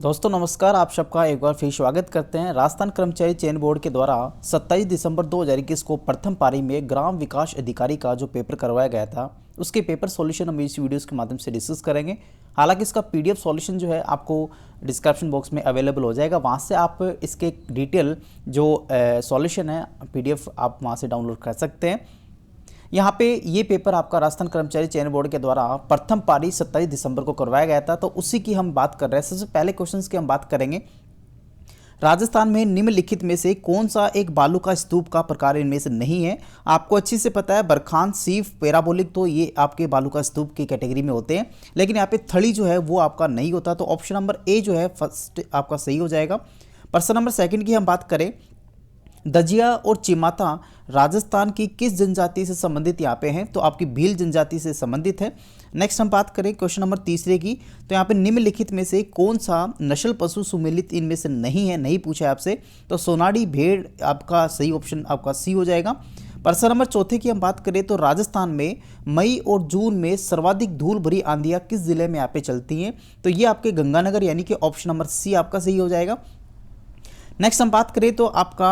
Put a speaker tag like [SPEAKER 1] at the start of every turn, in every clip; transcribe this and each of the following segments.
[SPEAKER 1] दोस्तों नमस्कार, आप सबका एक बार फिर स्वागत करते हैं। राजस्थान कर्मचारी चयन बोर्ड के द्वारा 27 दिसंबर 2021 को प्रथम पारी में ग्राम विकास अधिकारी का जो पेपर करवाया गया था उसके पेपर सॉल्यूशन हम इस वीडियोस के माध्यम से डिस्कस करेंगे। हालांकि इसका पीडीएफ सॉल्यूशन जो है आपको डिस्क्रिप्शन बॉक्स में अवेलेबल हो जाएगा, वहां से आप इसके डिटेल जो सॉल्यूशन है पीडीएफ आप वहां से डाउनलोड कर सकते हैं। यहाँ पे ये पेपर आपका राजस्थान कर्मचारी चयन बोर्ड के द्वारा प्रथम पारी 27 दिसंबर को करवाया गया था, तो उसी की हम बात कर रहे हैं। सबसे पहले क्वेश्चंस की हम बात करेंगे। राजस्थान में निम्नलिखित में से कौन सा एक बालू का स्तूप का प्रकार इनमें से नहीं है? आपको अच्छी से पता है बरखान, सीफ, पैराबोलिक, तो ये आपके बालू का स्तूप की कैटेगरी में होते हैं, लेकिन यहाँ पे थड़ी जो है वो आपका नहीं होता। तो ऑप्शन नंबर ए जो है फर्स्ट आपका सही हो जाएगा। प्रश्न नंबर सेकंड की हम बात करें, दजिया और चिमाता राजस्थान की किस जनजाति से संबंधित यहाँ पे हैं? तो आपकी भील जनजाति से संबंधित है। नेक्स्ट हम बात करें क्वेश्चन नंबर तीसरे की, तो यहाँ पे निम्नलिखित में से कौन सा नस्ल पशु सुमेलित इनमें से नहीं है? नहीं पूछा है आपसे, तो सोनाड़ी भेड़ आपका सही ऑप्शन आपका सी हो जाएगा। प्रश्न नंबर चौथे की हम बात करें, तो राजस्थान में मई और जून में सर्वाधिक धूल भरी आंधियाँ किस जिले में यहाँ पे चलती हैं? तो ये आपके गंगानगर, यानी कि ऑप्शन नंबर सी आपका सही हो जाएगा। नेक्स्ट हम बात करें तो आपका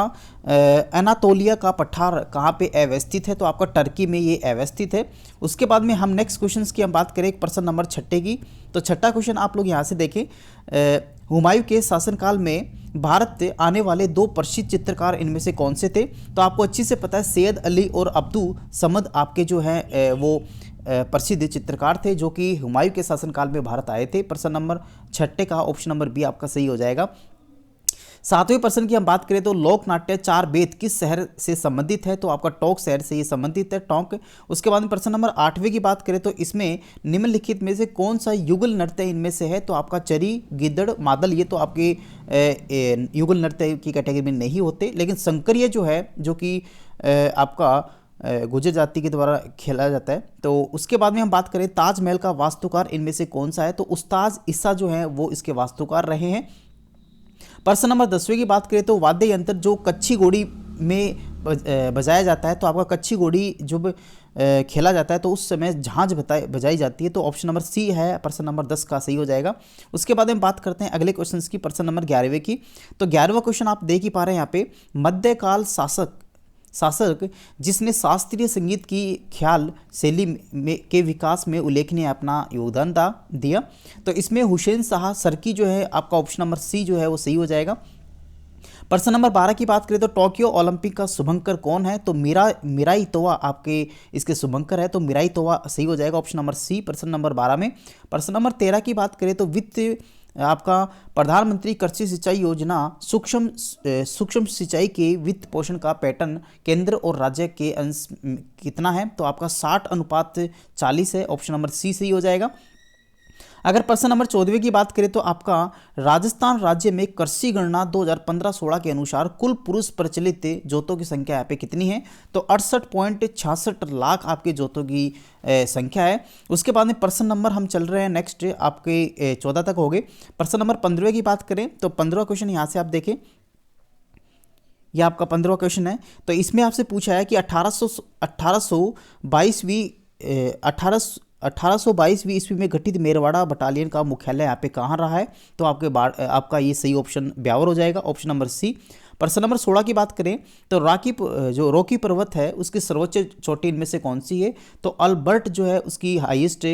[SPEAKER 1] एनातोलिया का पठार कहाँ पे अवस्थित है? तो आपका टर्की में ये अवस्थित है। उसके बाद में हम नेक्स्ट क्वेश्चंस की हम बात करें प्रश्न नंबर छठे की, तो छठा क्वेश्चन आप लोग यहाँ से देखें, हुमायूं के शासनकाल में भारत आने वाले दो प्रसिद्ध चित्रकार इनमें से कौन से थे? तो आपको अच्छी से पता है सैयद अली और अब्दू समद आपके जो हैं वो प्रसिद्ध चित्रकार थे जो कि हुमायूं के शासनकाल में भारत आए थे। प्रश्न नंबर छठे का ऑप्शन नंबर बी आपका सही हो जाएगा। सातवें प्रश्न की हम बात करें तो लोक नाट्य चार बेद किस शहर से संबंधित है? तो आपका टोंक शहर से ये संबंधित है, टोंक। उसके बाद में प्रश्न नंबर आठवें की बात करें तो इसमें निम्नलिखित में से कौन सा युगल नृत्य इनमें से है? तो आपका चरी, गिद्दड़, मादल, ये तो आपके युगल नृत्य की कैटेगरी में नहीं होते, लेकिन शंकरिया जो है जो कि आपका गुर्जर जाति के द्वारा खेला जाता है। तो उसके बाद में हम बात करें ताजमहल का वास्तुकार इनमें से कौन सा है? तो उस्ताद ईसा जो है वो इसके वास्तुकार रहे हैं। प्रश्न नंबर 10वें की बात करें तो वाद्य यंत्र जो कच्छी घोड़ी में बजाया जाता है, तो आपका कच्छी घोड़ी जब खेला जाता है तो उस समय झांझ बजाई जाती है, तो ऑप्शन नंबर सी है प्रश्न नंबर 10 का सही हो जाएगा। उसके बाद हम बात करते हैं अगले क्वेश्चन की, प्रश्न नंबर 11वें की। तो 11वां क्वेश्चन आप देख ही पा रहे हैं यहाँ पे, मध्यकाल शासक जिसने शास्त्रीय संगीत की ख्याल शैली के विकास में उल्लेखनीय अपना योगदान दिया, तो इसमें हुसैन शाह सरकी जो है आपका ऑप्शन नंबर सी जो है वो सही हो जाएगा। प्रश्न नंबर 12 की बात करें तो टोक्यो ओलंपिक का शुभंकर कौन है? तो मिराई तोवा आपके इसके शुभंकर है, तो मिराई तोवा सही हो जाएगा, ऑप्शन नंबर सी प्रश्न नंबर 12 में। प्रश्न नंबर 13 की बात करें तो वित्त आपका प्रधानमंत्री कृषि सिंचाई योजना सूक्ष्म सिंचाई के वित्त पोषण का पैटर्न केंद्र और राज्य के अंश कितना है? तो आपका 60:40 है, ऑप्शन नंबर सी सही हो जाएगा। अगर प्रश्न नंबर 14वें की बात करें तो आपका राजस्थान राज्य में कृषि गणना 2015-16 के अनुसार कुल पुरुष प्रचलित जोतों की संख्या यहाँ पे कितनी है? तो 68.66 लाख आपके जोतों की संख्या है। उसके बाद में प्रश्न नंबर हम चल रहे हैं नेक्स्ट आपके 14 तक हो गए। प्रश्न नंबर 15वें की बात करें तो 15वां क्वेश्चन यहाँ से आप देखें, यह आपका 15वां क्वेश्चन है। तो इसमें आपसे पूछा है कि 1822वीं ईस्वी में गठित मेरवाड़ा बटालियन का मुख्यालय यहाँ पे कहाँ रहा है? तो आपका ये सही ऑप्शन ब्यावर हो जाएगा, ऑप्शन नंबर सी। प्रश्न नंबर 16 की बात करें तो जो रॉकी पर्वत है उसकी सर्वोच्च चोटी इनमें से कौन सी है? तो अल्बर्ट जो है उसकी हाईएस्ट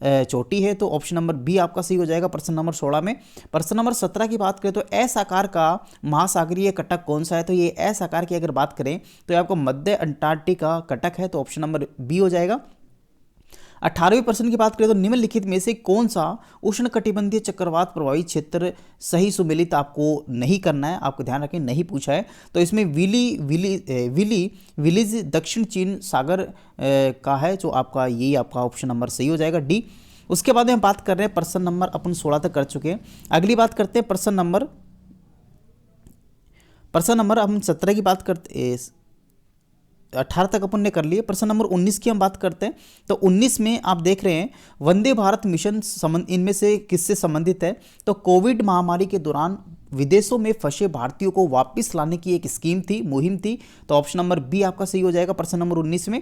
[SPEAKER 1] चोटी है, तो ऑप्शन नंबर बी आपका सही हो जाएगा प्रश्न नंबर 16 में। प्रश्न नंबर 17 की बात करें तो एस आकार का महासागरीय कटक कौन सा है? तो ये एस आकार की अगर बात करें तो ये आपको मध्य अंटार्कटिका कटक है, तो ऑप्शन नंबर बी हो जाएगा। 18वें प्रश्न की बात करें तो निम्नलिखित में से कौन सा उष्णकटिबंधीय चक्रवात प्रभावित क्षेत्र सही सुमेलित आपको नहीं करना है? आपको ध्यान रखें नहीं पूछा है। तो इसमें विलीज दक्षिण चीन सागर का है, जो आपका यही आपका ऑप्शन नंबर सही हो जाएगा, डी। उसके बाद हम बात कर रहे हैं प्रश्न नंबर अपन 16 तक कर चुके हैं। अगली बात करते हैं प्रश्न नंबर हम 17 की बात करते 18 तक अपन ने कर लिए। प्रश्न नंबर 19 की हम बात करते हैं। तो 19 में आप देख रहे हैं वंदे भारत मिशन इनमें से किससे संबंधित है? तो कोविड महामारी के दौरान विदेशों में फंसे भारतीयों को वापस लाने की एक स्कीम थी, मुहिम थी, तो ऑप्शन नंबर बी आपका सही हो जाएगा प्रश्न नंबर 19 में।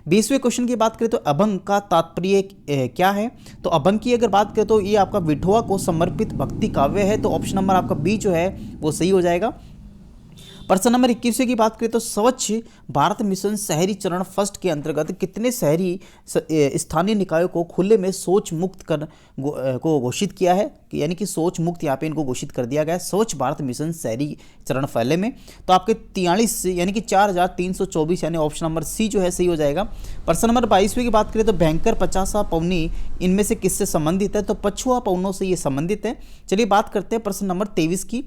[SPEAKER 1] 20वें क्वेश्चन की बात करें तो अभंग का तात्पर्य क्या है? तो अभंग की अगर बात करें तो ये आपका विठोवा को समर्पित भक्ति काव्य है, तो ऑप्शन नंबर आपका बी जो है वो सही हो जाएगा। प्रश्न नंबर 21 की बात करें तो स्वच्छ भारत मिशन शहरी चरण फर्स्ट के अंतर्गत कितने शहरी स्थानीय निकायों को खुले में शौच मुक्त को घोषित किया है, यानी कि शौच मुक्त यहाँ पे इनको घोषित कर दिया गया है स्वच्छ भारत मिशन शहरी चरण पहले में। तो आपके 43 यानी कि 4324 यानी ऑप्शन नंबर सी जो है सही हो जाएगा। प्रश्न नंबर 22 की बात करें तो भयंकर 50 पौनी इनमें से किससे संबंधित है? तो पछुआ पौनों से ये संबंधित है। चलिए बात करते हैं प्रश्न नंबर 23 की।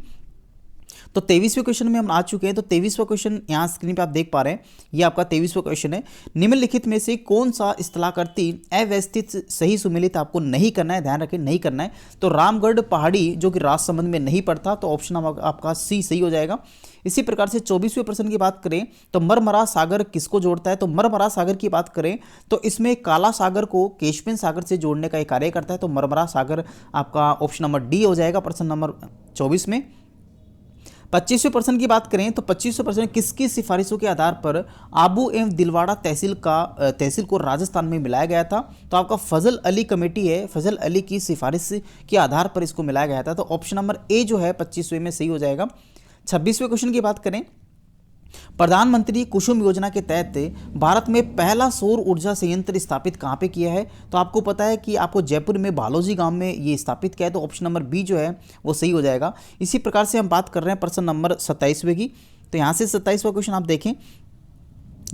[SPEAKER 1] तो 23वें क्वेश्चन में हम आ चुके हैं। तो 23वां क्वेश्चन यहाँ स्क्रीन पे आप देख पा रहे हैं, ये आपका 23वां क्वेश्चन है। निम्नलिखित में से कौन सा स्थलाकृति अव्यवस्थित सही सुमेलित आपको नहीं करना है, ध्यान रखें नहीं करना है। तो रामगढ़ पहाड़ी जो कि राजसमंद में नहीं पड़ता, तो ऑप्शन आपका सी सही हो जाएगा। इसी प्रकार से 24वें प्रश्न की बात करें तो मरमरा सागर किसको जोड़ता है? तो मरमरा सागर की बात करें तो इसमें काला सागर को कैस्पियन सागर से जोड़ने का एक कार्य करता है, तो मरमरा सागर आपका ऑप्शन नंबर डी हो जाएगा प्रश्न नंबर 24 में। 25वें प्रश्न की बात करें तो 25वें प्रश्न किसकी सिफारिशों के आधार पर आबू एवं दिलवाड़ा तहसील को राजस्थान में मिलाया गया था? तो आपका फजल अली कमेटी है, फजल अली की सिफारिश के आधार पर इसको मिलाया गया था, तो ऑप्शन नंबर ए जो है 25वें में सही हो जाएगा। 26वें क्वेश्चन की बात करें प्रधानमंत्री कुसुम योजना के तहत भारत में पहला सौर ऊर्जा संयंत्र स्थापित कहाँ पे किया है? तो आपको पता है कि आपको जयपुर में बालोजी गांव में ये स्थापित किया है, तो ऑप्शन नंबर बी जो है वो सही हो जाएगा। इसी प्रकार से हम बात कर रहे हैं प्रश्न नंबर 27वें की। तो यहाँ से 27वां क्वेश्चन आप देखें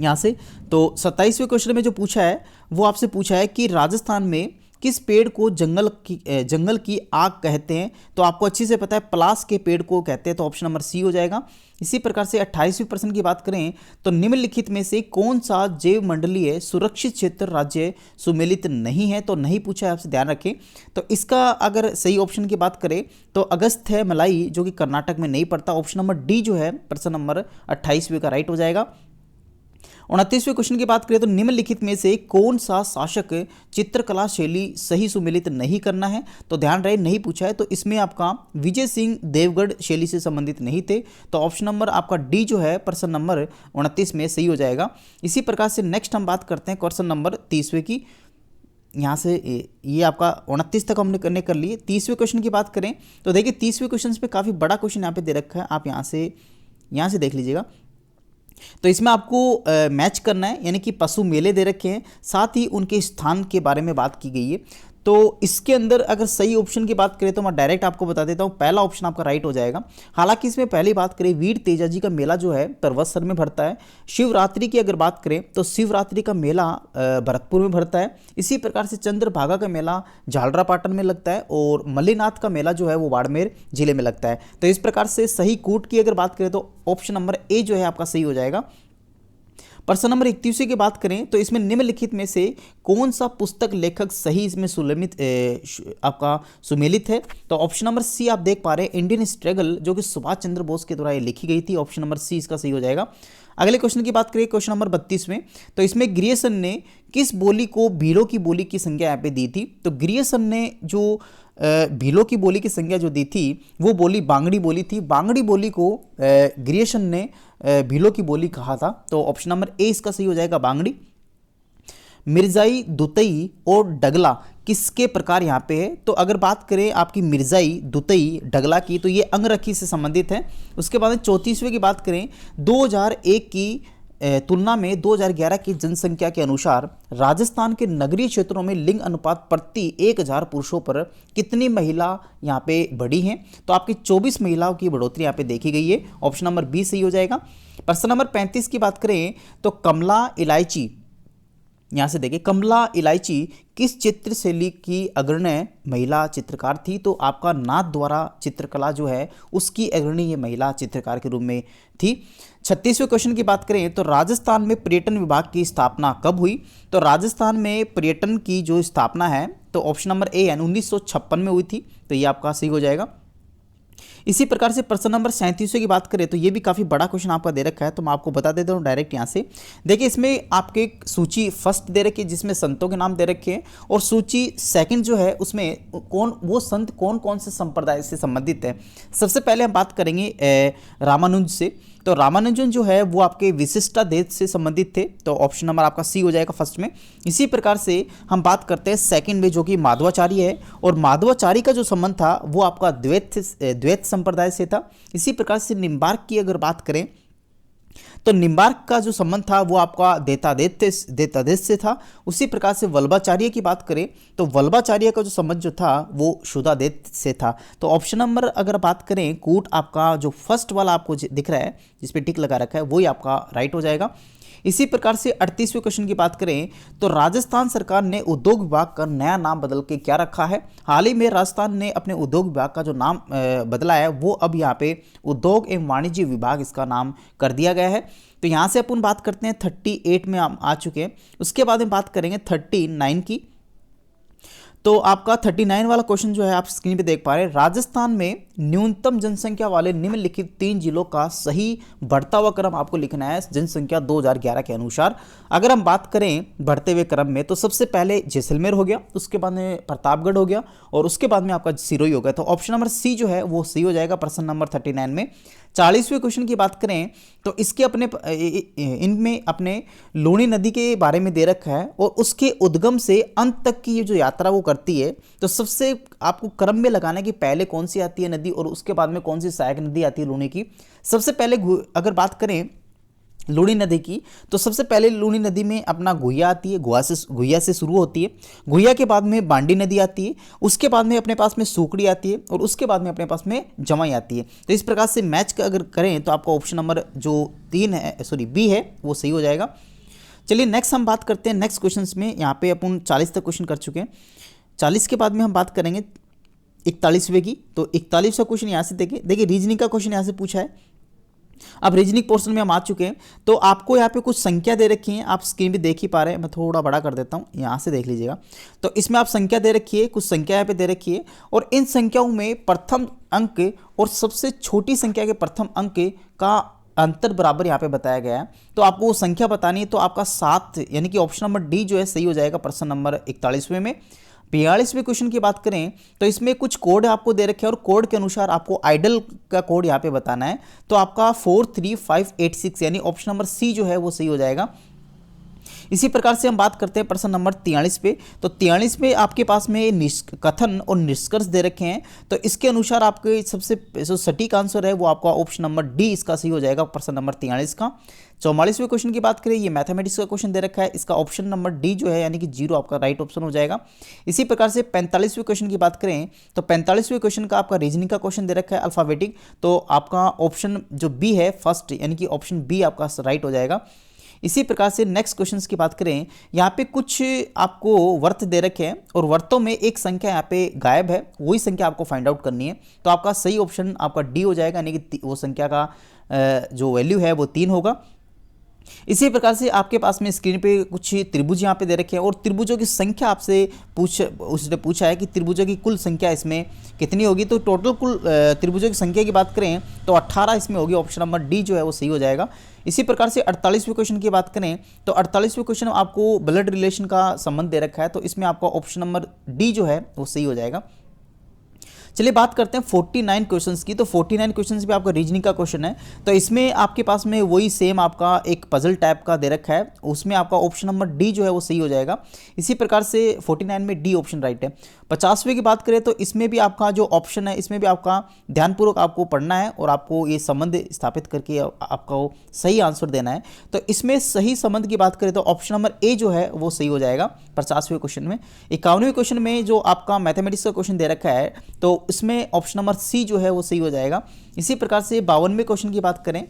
[SPEAKER 1] यहाँ से, तो 27वें क्वेश्चन में जो पूछा है वो आपसे पूछा है कि राजस्थान में किस पेड़ को जंगल की आग कहते हैं? तो आपको अच्छी से पता है पलास के पेड़ को कहते हैं, तो ऑप्शन नंबर सी हो जाएगा। इसी प्रकार से 28वें प्रश्न की बात करें तो निम्नलिखित में से कौन सा जैव मंडलीय सुरक्षित क्षेत्र राज्य सुमेलित नहीं है? तो नहीं पूछा है, आपसे ध्यान रखें। तो इसका अगर सही ऑप्शन की बात करें तो अगस्त्य मलाई जो कि कर्नाटक में नहीं पड़ता, ऑप्शन नंबर डी जो है प्रश्न नंबर 28वें का राइट हो जाएगा। 29वें क्वेश्चन की बात करें तो निम्नलिखित में से कौन सा शासक चित्रकला शैली सही सुमेलित नहीं करना है? तो ध्यान रहे नहीं पूछा है, तो इसमें आपका विजय सिंह देवगढ़ शैली से संबंधित नहीं थे, तो ऑप्शन नंबर आपका डी जो है प्रश्न नंबर 29 में सही हो जाएगा। इसी प्रकार से नेक्स्ट हम बात करते हैं क्वेश्चन नंबर 30वें की। यहाँ से ये आपका 29 तक हमने कर लिए। 30वें क्वेश्चन की बात करें तो देखिए 30वें क्वेश्चन पे काफ़ी बड़ा क्वेश्चन यहाँ पे दे रखा है, आप यहाँ से देख लीजिएगा। तो इसमें आपको मैच करना है, यानी कि पशु मेले दे रखे हैं, साथ ही उनके स्थान के बारे में बात की गई है। तो इसके अंदर अगर सही ऑप्शन की बात करें तो मैं डायरेक्ट आपको बता देता हूँ, पहला ऑप्शन आपका राइट हो जाएगा। हालांकि इसमें पहली बात करें वीर तेजा जी का मेला जो है परवत्सर में भरता है। शिवरात्रि की अगर बात करें तो शिवरात्रि का मेला भरतपुर में भरता है। इसी प्रकार से चंद्रभागा का मेला झालरापाटन में लगता है और मल्लीनाथ का मेला जो है वो बाड़मेर जिले में लगता है। तो इस प्रकार से सही कूट की अगर बात करें तो ऑप्शन नंबर ए जो है आपका सही हो जाएगा। प्रश्न नंबर 31 की बात करें तो इसमें निम्नलिखित में से कौन सा पुस्तक लेखक सही इसमें आपका सुमेलित है? तो ऑप्शन नंबर सी आप देख पा रहे हैं इंडियन स्ट्रगल, जो कि सुभाष चंद्र बोस के द्वारा लिखी गई थी, ऑप्शन नंबर सी इसका सही हो जाएगा। अगले क्वेश्चन की बात करें क्वेश्चन नंबर 32 में, तो इसमें ग्रियर्सन ने किस बोली को भीलों की बोली की संज्ञा यहाँ पे दी थी? तो ग्रियर्सन ने जो भीलों की बोली की संज्ञा जो दी थी वो बोली बांगड़ी बोली थी। बांगड़ी बोली को ग्रियर्सन ने भीलों की बोली कहा था, तो ऑप्शन नंबर ए इसका सही हो जाएगा बांगड़ी। मिर्जाई, दुतई और डगला किसके प्रकार यहाँ पे है? तो अगर बात करें आपकी मिर्जाई, दुतई, डगला की तो ये अंगरखी से संबंधित है। उसके बाद 34वें की बात करें 2001 की तुलना में 2011 की जनसंख्या के अनुसार राजस्थान के नगरीय क्षेत्रों में लिंग अनुपात प्रति 1000 पुरुषों पर कितनी महिला यहाँ पे बढ़ी हैं? तो आपकी 24 महिलाओं की बढ़ोतरी यहाँ पे देखी गई है, ऑप्शन नंबर बी सही हो जाएगा। प्रश्न नंबर 35 की बात करें तो कमला इलायची, यहाँ से देखिए कमला इलायची किस चित्र शैली की अग्रणी महिला चित्रकार थी? तो आपका नाथ द्वारा चित्रकला जो है उसकी अग्रणी ये महिला चित्रकार के रूप में थी। 36वें क्वेश्चन की बात करें तो राजस्थान में पर्यटन विभाग की स्थापना कब हुई? तो राजस्थान में पर्यटन की जो स्थापना है तो ऑप्शन नंबर ए यानी 1956 में हुई थी, तो ये आपका सही हो जाएगा। इसी प्रकार से प्रश्न नंबर 37 की बात करें तो ये भी काफ़ी बड़ा क्वेश्चन आपका दे रखा है, तो मैं आपको बता देता हूँ डायरेक्ट यहाँ से। देखिए इसमें आपके सूची फर्स्ट दे रखी है जिसमें संतों के नाम दे रखे हैं, और सूची सेकंड जो है उसमें वो संत कौन कौन से संप्रदाय से संबंधित है। सबसे पहले हम बात करेंगे रामानुज से। तो तो रामानुजन जो है वो आपके विशिष्टाद्वैत से संबंधित थे, तो ऑप्शन नंबर आपका सी हो जाएगा फर्स्ट में। इसी प्रकार से हम बात करते हैं सेकंड में, जो कि माधवाचार्य है, और माधवाचार्य का जो संबंध था वो आपका द्वैत संप्रदाय से था। इसी प्रकार से निम्बार्क की अगर बात करें तो निम्बार्क का जो संबंध था वो आपका द्वैताद्वैत से था। उसी प्रकार से वल्लभाचार्य की बात करें तो वल्लभाचार्य का जो संबंध जो था वो शुद्धाद्वैत से था। तो ऑप्शन नंबर अगर बात करें कूट, आपका जो फर्स्ट वाला आपको दिख रहा है जिस पे टिक लगा रखा है वही आपका राइट हो जाएगा। इसी प्रकार से 38वें क्वेश्चन की बात करें तो राजस्थान सरकार ने उद्योग विभाग का नया नाम बदल के क्या रखा है। हाल ही में राजस्थान ने अपने उद्योग विभाग का जो नाम बदला है वो अब यहाँ पे उद्योग एवं वाणिज्य विभाग इसका नाम कर दिया गया है। तो यहाँ से अपन बात करते हैं 38 में हम आ चुके हैं। उसके बाद में बात करेंगे 39 की। तो आपका 39 वाला क्वेश्चन जो है आप स्क्रीन पे देख पा रहे हैं, राजस्थान में न्यूनतम जनसंख्या वाले निम्नलिखित 3 जिलों का सही बढ़ता हुआ क्रम आपको लिखना है जनसंख्या 2011 के अनुसार। अगर हम बात करें बढ़ते हुए क्रम में तो सबसे पहले जैसलमेर हो गया, उसके बाद में प्रतापगढ़ हो गया और उसके बाद में आपका सिरोही हो गया। तो ऑप्शन नंबर सी जो है वो सी हो जाएगा प्रश्न नंबर 39 में। 40वें क्वेश्चन की बात करें तो इसके इनमें अपने लूणी नदी के बारे में दे रखा है और उसके उद्गम से अंत तक की ये जो यात्रा वो करती है। तो सबसे आपको क्रम में लगाना है कि पहले कौन सी आती है नदी और उसके बाद में कौन सी सहायक नदी आती है लूणी की। सबसे पहले अगर बात करें लूणी नदी की तो सबसे पहले लूणी नदी में अपना गुहिया आती है, गुहिया से शुरू होती है। गुहिया के बाद में बांडी नदी आती है, उसके बाद में अपने पास में सूकड़ी आती है और उसके बाद में अपने पास में जमाई आती है। तो इस प्रकार से मैच का अगर करें तो आपका ऑप्शन नंबर जो 3 है बी है वो सही हो जाएगा। चलिए नेक्स्ट हम बात करते हैं नेक्स्ट क्वेश्चन में। यहाँ पे अपन 40 तक क्वेश्चन कर चुके हैं। 40 के बाद में हम बात करेंगे 41वें की। तो 41वां क्वेश्चन यहाँ से देखिए रीजनिंग का क्वेश्चन यहाँ से पूछा है। अब रीजनिंग पोर्शन में हम आ चुके हैं। तो आपको यहाँ पे कुछ संख्या दे रखी है, आप स्क्रीन पे देख ही पा रहे हैं। मैं थोड़ा बड़ा कर देता हूँ, यहाँ से देख लीजिएगा। तो इसमें आप संख्या दे रखी है, कुछ संख्या यहाँ पे दे रखी है और इन संख्याओं में प्रथम अंक और सबसे छोटी संख्या के प्रथम अंक का अंतर बराबर यहाँ पे बताया गया है। तो आपको वो संख्या बतानी है। तो आपका 7 यानी कि ऑप्शन नंबर डी जो है सही हो जाएगा प्रश्न नंबर 41वें में। 42वें क्वेश्चन की बात करें तो इसमें कुछ कोड आपको दे रखे हैं और कोड के अनुसार आपको आइडल का कोड यहाँ पे बताना है। तो आपका 43586 यानी ऑप्शन नंबर सी जो है वो सही हो जाएगा। इसी प्रकार से हम बात करते हैं प्रश्न नंबर 43 पे। तो 43 में आपके पास में कथन और निष्कर्ष दे रखे हैं। तो इसके अनुसार आपके सबसे जो सटीक आंसर है वो आपका ऑप्शन नंबर डी इसका सही हो जाएगा प्रश्न नंबर 43 का। 44वें क्वेश्चन की बात करें, ये मैथमेटिक्स का क्वेश्चन दे रखा है, इसका ऑप्शन नंबर डी जो है यानी कि 0 आपका राइट ऑप्शन हो जाएगा। इसी प्रकार से 45वें क्वेश्चन की बात करें तो 45वें क्वेश्चन का आपका रीजनिंग का क्वेश्चन दे रखा है अल्फाबेटिक। तो आपका ऑप्शन जो बी है फर्स्ट यानी कि ऑप्शन बी आपका राइट हो जाएगा। इसी प्रकार से नेक्स्ट क्वेश्चंस की बात करें, यहाँ पे कुछ आपको वर्त दे रखे हैं और वर्तों में एक संख्या यहाँ पे गायब है, वही संख्या आपको फाइंड आउट करनी है। तो आपका सही ऑप्शन आपका डी हो जाएगा यानी कि वो संख्या का जो वैल्यू है वो 3 होगा। इसी प्रकार से आपके पास में स्क्रीन पे कुछ त्रिभुज यहाँ पे दे रखे हैं और त्रिभुजों की संख्या आपसे उसने पूछा है कि त्रिभुजों की कुल संख्या इसमें कितनी होगी। तो टोटल कुल त्रिभुजों की संख्या की बात करें तो 18 इसमें होगी। ऑप्शन नंबर डी जो है वो सही हो जाएगा। इसी प्रकार से 48वें क्वेश्चन की बात करें तो 48वें क्वेश्चन आपको ब्लड रिलेशन का संबंध दे रखा है। तो इसमें आपका ऑप्शन नंबर डी जो है वो सही हो जाएगा। चलिए बात करते हैं 49 क्वेश्चंस की। तो 49 क्वेश्चंस भी आपका रीजनिंग का क्वेश्चन है। तो इसमें आपके पास में वही सेम आपका एक पजल टाइप का दे रखा है, उसमें आपका ऑप्शन नंबर डी जो है वो सही हो जाएगा। इसी प्रकार से 49 में डी ऑप्शन राइट है। 50वें की बात करें तो इसमें भी आपका जो ऑप्शन है इसमें भी आपका ध्यानपूर्वक आपको पढ़ना है और आपको ये संबंध स्थापित करके आपको सही आंसर देना है। तो इसमें सही संबंध की बात करें तो ऑप्शन नंबर ए जो है वो सही हो जाएगा 50वें क्वेश्चन में। 51वें क्वेश्चन में जो आपका मैथमेटिक्स का क्वेश्चन दे रखा है तो इसमें ऑप्शन नंबर सी जो है वो सही हो जाएगा। इसी प्रकार से 52वें क्वेश्चन की बात करें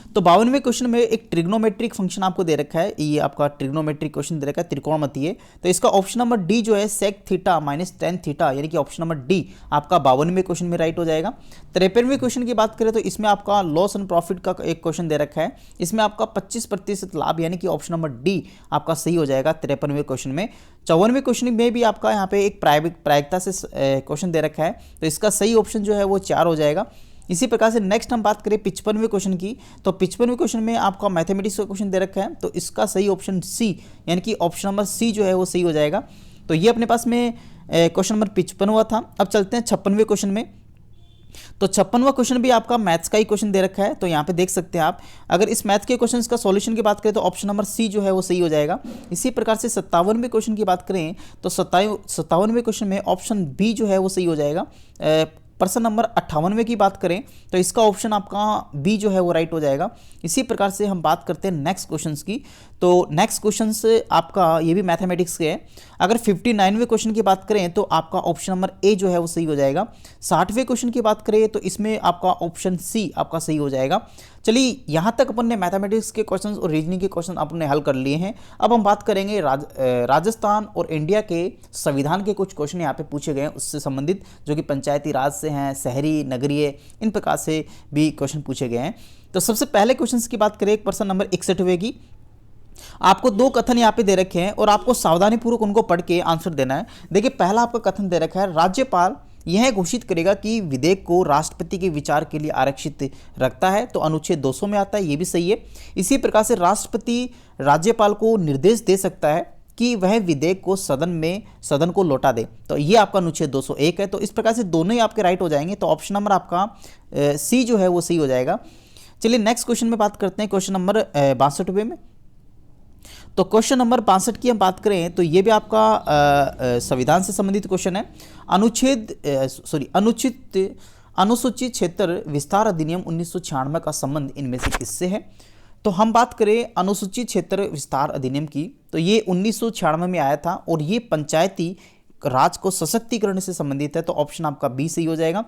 [SPEAKER 1] तो 52वें क्वेश्चन में एक ट्रिग्नोमेट्रिक फंक्शन आपको दे रखा है, ये आपका ट्रिग्नोमेट्रिक क्वेश्चन दे रखा है त्रिकोणमितीय। तो इसका ऑप्शन नंबर डी जो है sec theta minus ten theta यानी कि ऑप्शन नंबर डी आपका 52वें क्वेश्चन में राइट हो जाएगा। 53वें क्वेश्चन की बात करें तो इसमें आपका लॉस एंड प्रॉफिट का एक क्वेश्चन दे रखा है, इसमें आपका 25% लाभ यानी कि ऑप्शन नंबर डी आपका सही हो जाएगा 53वें क्वेश्चन में। 54वें क्वेश्चन में भी आपका यहाँ पे एक प्रायिकता से क्वेश्चन दे रखा है, तो इसका सही ऑप्शन जो है वो 4 हो जाएगा। इसी प्रकार से नेक्स्ट हम बात करें 55वें क्वेश्चन की। तो 55वें क्वेश्चन में आपका मैथमेटिक्स का क्वेश्चन दे रखा है, तो इसका सही ऑप्शन सी यानी कि ऑप्शन नंबर सी जो है वो सही हो जाएगा। तो ये अपने पास में क्वेश्चन नंबर 55 हुआ था। अब चलते हैं 56वें क्वेश्चन में। तो 56वां क्वेश्चन भी आपका मैथ्स का ही क्वेश्चन दे रखा है, तो यहाँ पे देख सकते हैं आप। अगर इस मैथ के क्वेश्चन का सॉल्यूशन की बात करें तो ऑप्शन नंबर सी जो है वो सही हो जाएगा। इसी प्रकार से 57वें क्वेश्चन की बात करें तो 57वें क्वेश्चन में ऑप्शन बी जो है वो सही हो जाएगा। प्रश्न नंबर 58वें की बात करें तो इसका ऑप्शन आपका बी जो है वो राइट हो जाएगा। इसी प्रकार से हम बात करते हैं नेक्स्ट क्वेश्चंस की। तो नेक्स्ट क्वेश्चंस आपका ये भी मैथमेटिक्स के है। अगर 59वें क्वेश्चन की बात करें तो आपका ऑप्शन नंबर ए जो है वो सही हो जाएगा। 60वें क्वेश्चन की बात करें तो इसमें आपका ऑप्शन सी आपका सही हो जाएगा। चलिए यहाँ तक अपन ने मैथमेटिक्स के क्वेश्चंस और रीजनिंग के क्वेश्चन अपने हल कर लिए हैं। अब हम बात करेंगे राजस्थान और इंडिया के संविधान के कुछ क्वेश्चन यहाँ पे पूछे गए हैं उससे संबंधित, जो कि पंचायती राज से हैं, शहरी, नगरीय, इन प्रकार से भी क्वेश्चन पूछे गए हैं। तो सबसे पहले क्वेश्चन की बात करें प्रश्न नंबर 61वें की। आपको दो कथन यहाँ पे दे रखे हैं और आपको सावधानी पूर्वक उनको पढ़ के आंसर देना है। देखिए पहला आपका कथन दे रखा है, राज्यपाल यह घोषित करेगा कि विधेयक को राष्ट्रपति के विचार के लिए आरक्षित रखता है, तो अनुच्छेद 200 में आता है, ये भी सही है। इसी प्रकार से राष्ट्रपति राज्यपाल को निर्देश दे सकता है कि वह विधेयक को सदन को लौटा दे, तो ये आपका अनुच्छेद 201 है। तो इस प्रकार से दोनों ही आपके राइट हो जाएंगे, तो ऑप्शन नंबर आपका सी जो है वो सही हो जाएगा। चलिए नेक्स्ट क्वेश्चन में बात करते हैं, क्वेश्चन नंबर 62वें में। तो क्वेश्चन नंबर 62 की हम बात करें तो ये भी आपका संविधान से संबंधित क्वेश्चन है। अनुसूचित क्षेत्र विस्तार अधिनियम 1996 का संबंध इनमें से किससे है? तो हम बात करें अनुसूचित क्षेत्र विस्तार अधिनियम की, तो ये 1996 में आया था और ये पंचायती राज को सशक्तिकरण से संबंधित है, तो ऑप्शन आपका बी सही हो जाएगा।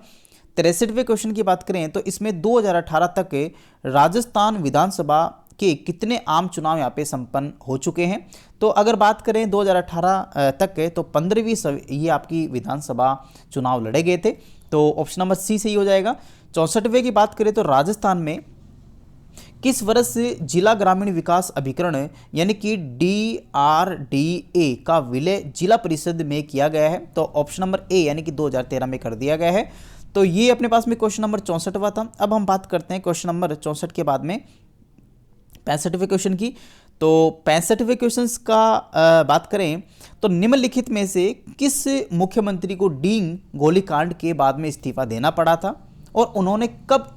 [SPEAKER 1] 63वें क्वेश्चन की बात करें तो इसमें 2018 तक राजस्थान विधानसभा के कितने आम चुनाव यहाँ पे संपन्न हो चुके हैं? तो अगर बात करें 2018 तक के तो 15वीं ये आपकी विधानसभा चुनाव लड़े गए थे, तो ऑप्शन नंबर सी सही हो जाएगा। 64वें की बात करें तो राजस्थान में किस वर्ष से जिला ग्रामीण विकास अभिकरण यानी कि DRDA का विलय जिला परिषद में किया गया है? तो ऑप्शन नंबर ए यानी कि 2013 में कर दिया गया है। तो ये अपने पास में क्वेश्चन नंबर 64वां था। अब हम बात करते हैं क्वेश्चन नंबर 64 के बाद में 65वें क्वेश्चन की। तो 65वें क्वेश्चन का बात करें तो निम्नलिखित में से किस मुख्यमंत्री को डींग गोलीकांड के बाद में इस्तीफा देना पड़ा था और उन्होंने कब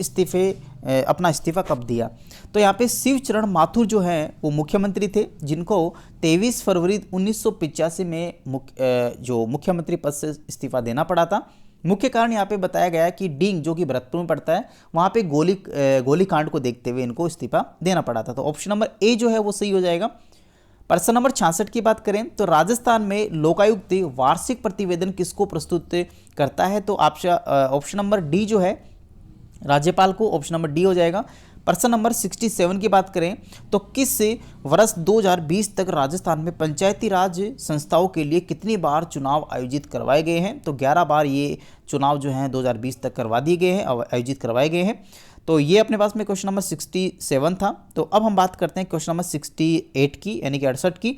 [SPEAKER 1] अपना इस्तीफा कब दिया? तो यहाँ पे शिवचरण माथुर जो हैं वो मुख्यमंत्री थे, जिनको 23 फरवरी 1985 में जो मुख्यमंत्री पद से इस्तीफा देना पड़ा था। मुख्य कारण यहाँ पे बताया गया है कि डींग जो कि भरतपुर में पड़ता है, वहाँ पे गोलीकांड को देखते हुए इनको इस्तीफा देना पड़ा था, तो ऑप्शन नंबर ए जो है वो सही हो जाएगा। प्रश्न नंबर 66 की बात करें तो राजस्थान में लोकायुक्त वार्षिक प्रतिवेदन किसको प्रस्तुत करता है? तो ऑप्शन नंबर डी जो है राज्यपाल को, ऑप्शन नंबर डी हो जाएगा। प्रश्न नंबर 67 की बात करें तो किस वर्ष 2020 तक राजस्थान में पंचायती राज संस्थाओं के लिए कितनी बार चुनाव आयोजित करवाए गए हैं? तो 11 बार ये चुनाव जो हैं 2020 तक करवा दिए गए हैं, आयोजित करवाए गए हैं। तो ये अपने पास में क्वेश्चन नंबर 67 था। तो अब हम बात करते हैं क्वेश्चन नंबर 68 की यानी कि 68 की।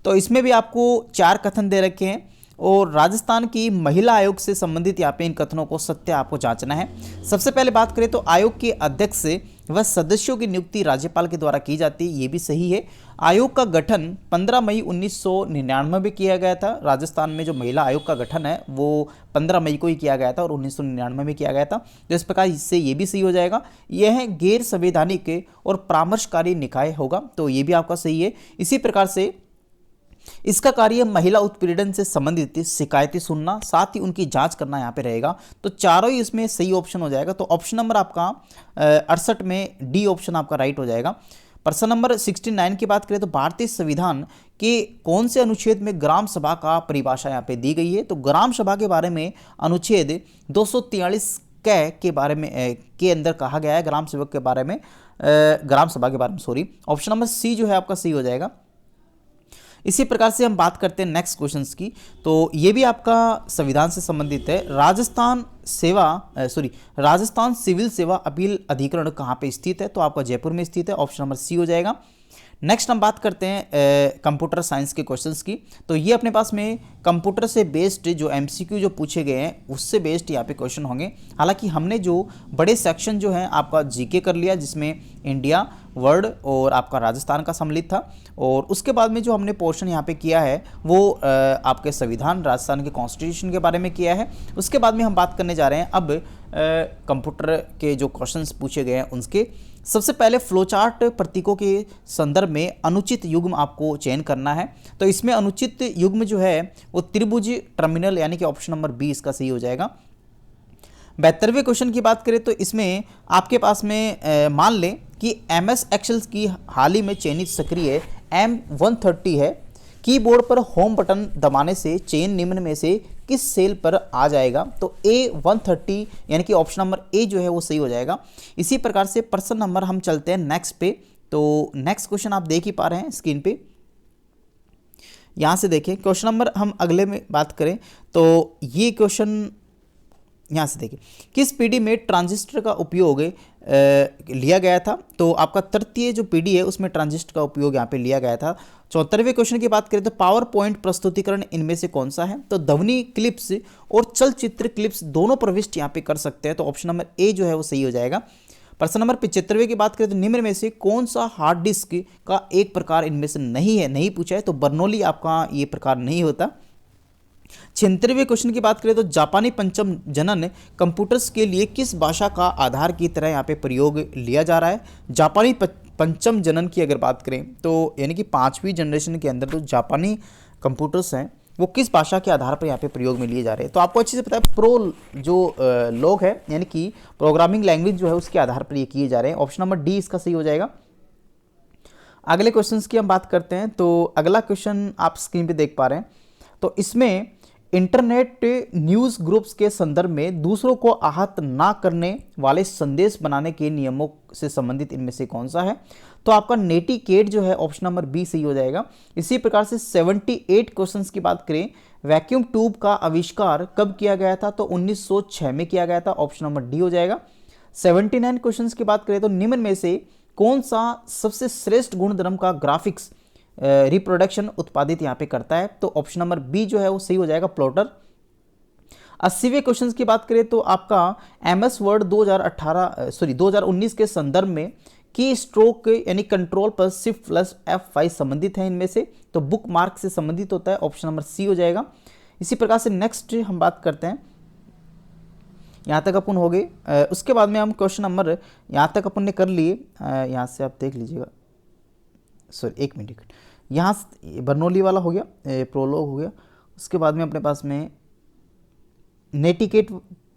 [SPEAKER 1] तो इसमें भी आपको 4 कथन दे रखे हैं और राजस्थान की महिला आयोग से संबंधित यहाँ पे इन कथनों को सत्य आपको जांचना है। सबसे पहले बात करें तो आयोग के अध्यक्ष व सदस्यों की नियुक्ति राज्यपाल के द्वारा की जाती है, ये भी सही है। आयोग का गठन 15 मई 1999 में किया गया था। राजस्थान में जो महिला आयोग का गठन है वो 15 मई को ही किया गया था और 1999 में किया गया था, तो इस प्रकार इससे ये भी सही हो जाएगा। यह गैर संवैधानिक और परामर्शकारी निकाय होगा, तो ये भी आपका सही है। इसी प्रकार से इसका कार्य महिला उत्पीड़न से संबंधित शिकायतें सुनना, साथ ही उनकी जांच करना यहाँ पे रहेगा, तो चारों ही इसमें सही ऑप्शन हो जाएगा। तो ऑप्शन नंबर आपका 68 में डी ऑप्शन आपका राइट हो जाएगा। प्रश्न नंबर 69 की बात करें तो भारतीय संविधान के कौन से अनुच्छेद में ग्राम सभा का परिभाषा यहाँ पे दी गई है? तो ग्राम सभा के बारे में अनुच्छेद 243 के बारे में के अंदर कहा गया है, ग्राम सेवक के बारे में, ग्राम सभा के बारे में, सॉरी। ऑप्शन नंबर सी जो है आपका सही हो जाएगा। इसी प्रकार से हम बात करते हैं नेक्स्ट क्वेश्चंस की। तो ये भी आपका संविधान से संबंधित है। राजस्थान सिविल सेवा अपील अधिकरण कहाँ पे स्थित है? तो आपका जयपुर में स्थित है, ऑप्शन नंबर सी हो जाएगा। नेक्स्ट हम बात करते हैं कंप्यूटर साइंस के क्वेश्चंस की। तो ये अपने पास में कंप्यूटर से बेस्ड जो एमसीक्यू जो पूछे गए हैं उससे बेस्ड यहाँ पे क्वेश्चन होंगे। हालांकि हमने जो बड़े सेक्शन जो हैं आपका जीके कर लिया, जिसमें इंडिया, वर्ल्ड और आपका राजस्थान का सम्मिलित था, और उसके बाद में जो हमने पोर्शन यहाँ पे किया है वो आपके संविधान, राजस्थान के कॉन्स्टिट्यूशन के बारे में किया है। उसके बाद में हम बात करने जा रहे हैं अब कंप्यूटर के जो क्वेश्चंस पूछे गए हैं उनके। सबसे पहले फ्लोचार्ट प्रतीकों के संदर्भ में अनुचित युग्म आपको चयन करना है। तो इसमें अनुचित युग्म जो है वो त्रिभुज टर्मिनल यानी कि ऑप्शन नंबर 20 का सही हो जाएगा। 72वें क्वेश्चन की बात करें तो इसमें आपके पास में मान लें कि MS एक्सेल की हाल ही में चयनित सक्रिय M130 है। कीबोर्ड पर होम बटन दबाने से चयन निम्न में से किस सेल पर आ जाएगा? तो A130 यानी कि ऑप्शन नंबर ए जो है वो सही हो जाएगा। इसी प्रकार से प्रश्न नंबर हम चलते हैं नेक्स्ट पे। तो नेक्स्ट क्वेश्चन आप देख ही पा रहे हैं स्क्रीन पे, यहाँ से देखें। क्वेश्चन नंबर हम अगले में बात करें तो ये क्वेश्चन यहाँ से देखिए, किस पीढ़ी में ट्रांजिस्टर का उपयोग लिया गया था? तो आपका तृतीय जो पीढ़ी है उसमें ट्रांजिस्टर का उपयोग यहाँ पे लिया गया था। 74वें क्वेश्चन की बात करें तो पावर पॉइंट प्रस्तुतिकरण इनमें से कौन सा है? तो ध्वनि क्लिप्स और चलचित्र क्लिप्स दोनों प्रविष्ट यहाँ पे कर सकते हैं। तो ऑप्शन नंबर ए जो है वो सही हो जाएगा। प्रश्न नंबर 75वें की बात करें तो निम्न में से कौन सा हार्ड डिस्क का एक प्रकार इनमें से नहीं है? नहीं पूछा है, तो बर्नौली आपका ये प्रकार नहीं होता। 76वें क्वेश्चन की बात करें तो जापानी पंचम जनन कंप्यूटर्स के लिए किस भाषा का आधार की तरह यहाँ पे प्रयोग लिया जा रहा है? जापानी पंचम जनन की अगर बात करें तो यानी कि 5वीं जनरेशन के अंदर जो जापानी कंप्यूटर्स हैं वो किस भाषा के आधार पर यहाँ पे प्रयोग में लिए जा रहे हैं? तो आपको अच्छे से पता है प्रो जो लोग है यानी कि प्रोग्रामिंग लैंग्वेज जो है उसके आधार पर ये किए जा रहे हैं। ऑप्शन नंबर डी इसका सही हो जाएगा। अगले क्वेश्चन की हम बात करते हैं तो अगला क्वेश्चन आप स्क्रीन पे देख पा रहे हैं। तो इसमें इंटरनेट न्यूज़ ग्रुप्स के संदर्भ में दूसरों को आहत ना करने वाले संदेश बनाने के नियमों से संबंधित इनमें से कौन सा है? तो आपका नेटिकेट जो है ऑप्शन नंबर बी सही हो जाएगा। इसी प्रकार से 78 क्वेश्चंस की बात करें, वैक्यूम ट्यूब का आविष्कार कब किया गया था? तो 1906 में किया गया था। ऑप्शन नंबर डी हो जाएगा। 79 क्वेश्चंस की बात करें तो निम्न में से कौन सा सबसे श्रेष्ठ गुणधर्म का ग्राफिक्स रिप्रोडक्शन उत्पादित यहाँ पे करता है? तो ऑप्शन नंबर बी जो है वो सही हो जाएगा, प्लॉटर। 80वें क्वेश्चन की बात करें तो आपका MS वर्ड 2019 के संदर्भ में की स्ट्रोक यानी कंट्रोल पर शिफ्ट प्लस F5 संबंधित है इनमें से? तो बुक मार्क से संबंधित होता है। ऑप्शन नंबर सी हो जाएगा। इसी प्रकार से नेक्स्ट हम बात करते हैं, यहाँ तक अपन हो गए। उसके बाद में हम क्वेश्चन नंबर यहाँ तक अपन ने कर लिए। यहाँ से आप देख लीजिएगा, सॉरी एक मिनट, यहाँ बर्नौली वाला हो गया, प्रोलॉग हो गया। उसके बाद में अपने पास में नेटिकेट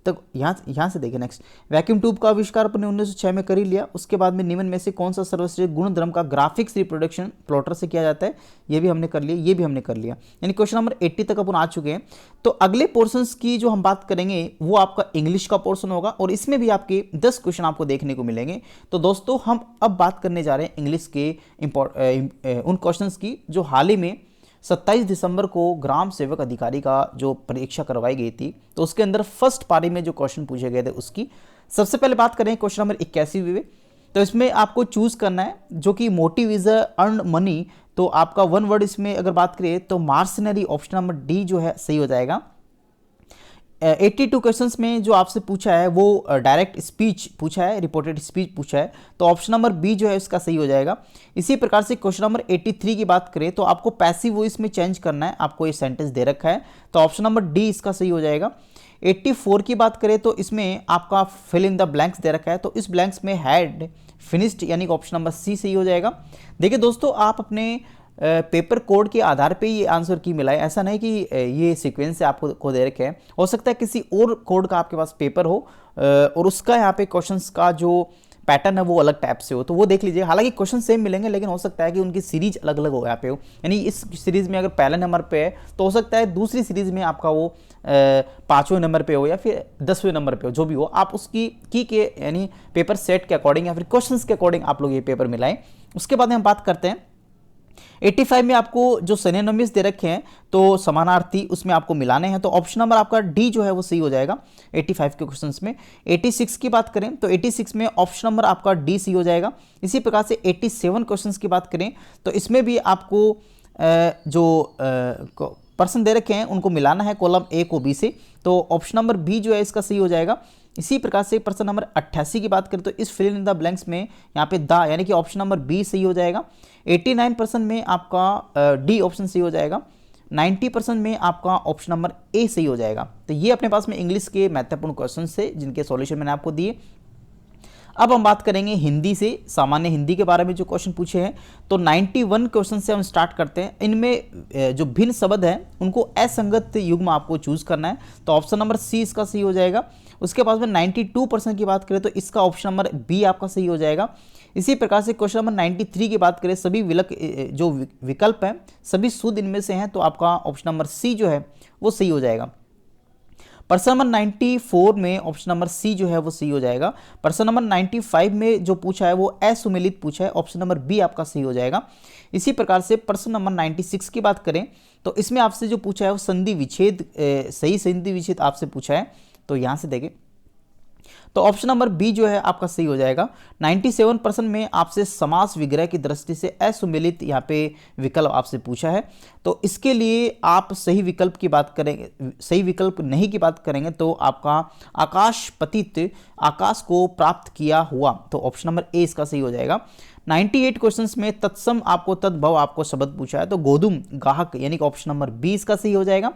[SPEAKER 1] तक यहाँ से देखिए। नेक्स्ट वैक्यूम ट्यूब का आविष्कार अपने 1906 में कर ही लिया। उसके बाद में निम्न में से कौन सा सर्वश्रेष्ठ गुणधर्म का ग्राफिक्स रिप्रोडक्शन प्लॉटर से किया जाता है? ये भी हमने कर लिया, ये भी हमने कर लिया, यानी क्वेश्चन नंबर 80 तक अपन आ चुके हैं। तो अगले पोर्शंस की जो हम बात करेंगे वो आपका इंग्लिश का पोर्शन होगा और इसमें भी आपके 10 क्वेश्चन आपको देखने को मिलेंगे। तो दोस्तों हम अब बात करने जा रहे हैं इंग्लिश के उन क्वेश्चन की जो हाल ही में 27 दिसंबर को ग्राम सेवक अधिकारी का जो परीक्षा करवाई गई थी तो उसके अंदर फर्स्ट पारी में जो क्वेश्चन पूछे गए थे उसकी सबसे पहले बात करें क्वेश्चन नंबर 81वें। तो इसमें आपको चूज करना है जो कि मोटिव इज अर्न मनी। तो आपका वन वर्ड इसमें अगर बात करें तो मार्सनरी, ऑप्शन नंबर डी जो है सही हो जाएगा। 82 क्वेश्चंस में जो आपसे पूछा है वो डायरेक्ट स्पीच पूछा है, रिपोर्टेड स्पीच पूछा है, तो ऑप्शन नंबर बी जो है इसका सही हो जाएगा। इसी प्रकार से क्वेश्चन नंबर 83 की बात करें तो आपको पैसिव वॉइस में चेंज करना है, आपको ये सेंटेंस दे रखा है, तो ऑप्शन नंबर डी इसका सही हो जाएगा। 84 की बात करें तो इसमें आपका फिल इन द ब्लैंक्स दे रखा है, तो इस ब्लैंक्स में हैड फिनिश्ड यानी कि ऑप्शन नंबर सी सही हो जाएगा। देखिए दोस्तों, आप अपने पेपर कोड के आधार पे ये आंसर की मिलाए, ऐसा नहीं कि ये सीक्वेंस से आपको को दे रखे हैं। हो सकता है किसी और कोड का आपके पास पेपर हो और उसका यहाँ पे क्वेश्चंस का जो पैटर्न है वो अलग टाइप से हो, तो वो देख लीजिए। हालांकि क्वेश्चन सेम मिलेंगे लेकिन हो सकता है कि उनकी सीरीज अलग अलग हो यहाँ पे हो, यानी इस सीरीज में अगर पहले नंबर पे है तो हो सकता है दूसरी सीरीज में आपका वो 5वें नंबर पे हो या फिर 10वें नंबर पे हो, जो भी हो आप उसकी की के यानी पेपर सेट के अकॉर्डिंग या फिर क्वेश्चंस के अकॉर्डिंग आप लोग ये पेपर मिलाएं। उसके बाद हम बात करते हैं 85 में आपको जो सिनोनिम्स दे रखे हैं तो समानार्थी उसमें आपको मिलाने हैं, तो ऑप्शन नंबर आपका डी जो है वो सही हो जाएगा 85 के क्वेश्चंस में। 86 की बात करें तो 86 में ऑप्शन नंबर आपका डी सही हो जाएगा। इसी प्रकार से 87 क्वेश्चंस की बात करें तो इसमें भी आपको जो पर्सन दे रखे हैं उनको मिलाना है कॉलम ए को बी से, तो ऑप्शन नंबर बी जो है इसका सही हो जाएगा। इसी प्रकार से प्रश्न नंबर 88 की बात करें तो इस फिल इन द ब्लैंक्स में यहाँ पे द यानी कि ऑप्शन नंबर बी सही हो जाएगा। 89% में आपका डी ऑप्शन सही हो जाएगा। 90% में आपका ऑप्शन नंबर ए सही हो जाएगा। तो ये अपने पास में इंग्लिश के महत्वपूर्ण क्वेश्चन थे जिनके सॉल्यूशन मैंने आपको दिए। अब हम बात करेंगे हिंदी से, सामान्य हिंदी के बारे में जो क्वेश्चन पूछे हैं। तो 91 क्वेश्चन से हम स्टार्ट करते हैं। इनमें जो भिन्न शब्द हैं उनको असंगत युग्म आपको चूज करना है, तो ऑप्शन नंबर सी इसका सही हो जाएगा। उसके बाद में 92% की बात करें तो इसका ऑप्शन नंबर बी आपका सही हो जाएगा। इसी प्रकार से क्वेश्चन नंबर 93 की बात करें, सभी जो विकल्प हैं सभी शुद्ध इनमें से हैं, तो आपका ऑप्शन नंबर सी जो है वो सही हो जाएगा। प्रश्न नंबर 94 में ऑप्शन नंबर सी जो है वो सही हो जाएगा। प्रश्न नंबर 95 में जो पूछा है वो असुमेलित पूछा है, ऑप्शन नंबर बी आपका सही हो जाएगा। इसी प्रकार से प्रश्न नंबर 96 की बात करें तो इसमें आपसे जो पूछा है वो संधि विच्छेद, सही संधि विच्छेद आपसे पूछा है, तो यहां से देखें तो ऑप्शन नंबर बी जो है आपका सही हो जाएगा। 97% में आपसे समास विग्रह की दृष्टि से असुमेलित यहाँ पे विकल्प आपसे पूछा है, तो इसके लिए आप सही विकल्प की बात करेंगे, सही विकल्प नहीं की बात करेंगे तो आपका आकाश पतित, आकाश को प्राप्त किया हुआ, तो ऑप्शन नंबर ए इसका सही हो जाएगा। 98 क्वेश्चंस में तत्सम आपको तद्भव आपको शब्द पूछा है, तो गोधूम गाहक यानी कि ऑप्शन नंबर बी इसका सही हो जाएगा।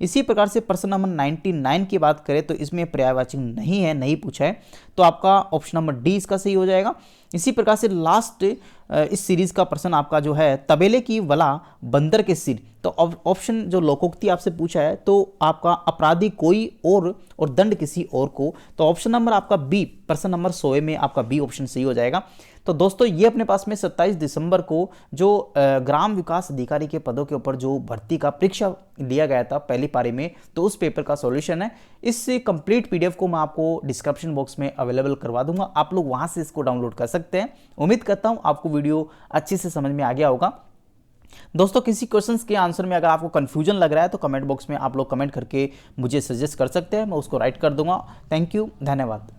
[SPEAKER 1] इसी प्रकार से प्रश्न नंबर 99 की बात करें तो इसमें पर्यायवाची नहीं है, नहीं पूछा है, तो आपका ऑप्शन नंबर डी इसका सही हो जाएगा। इसी प्रकार से लास्ट इस सीरीज का प्रश्न आपका जो है तबेले की वला बंदर के सिर, तो ऑप्शन जो लोकोक्ति आपसे पूछा है तो आपका अपराधी कोई और दंड किसी और को, तो ऑप्शन नंबर आपका बी, प्रश्न नंबर 100 में आपका बी ऑप्शन सही हो जाएगा। तो दोस्तों ये अपने पास में 27 दिसंबर को जो ग्राम विकास अधिकारी के पदों के ऊपर जो भर्ती का परीक्षा लिया गया था पहली पारी में, तो उस पेपर का सॉल्यूशन है। इस कंप्लीट पीडीएफ को मैं आपको डिस्क्रिप्शन बॉक्स में अवेलेबल करवा दूंगा, आप लोग वहां से इसको डाउनलोड कर सकते हैं। उम्मीद करता हूं आपको वीडियो अच्छे से समझ में आ गया होगा। दोस्तों किसी क्वेश्चंस के आंसर में अगर आपको कंफ्यूजन लग रहा है तो कमेंट बॉक्स में आप लोग कमेंट करके मुझे सजेस्ट कर सकते हैं, मैं उसको राइट कर दूंगा। थैंक यू, धन्यवाद।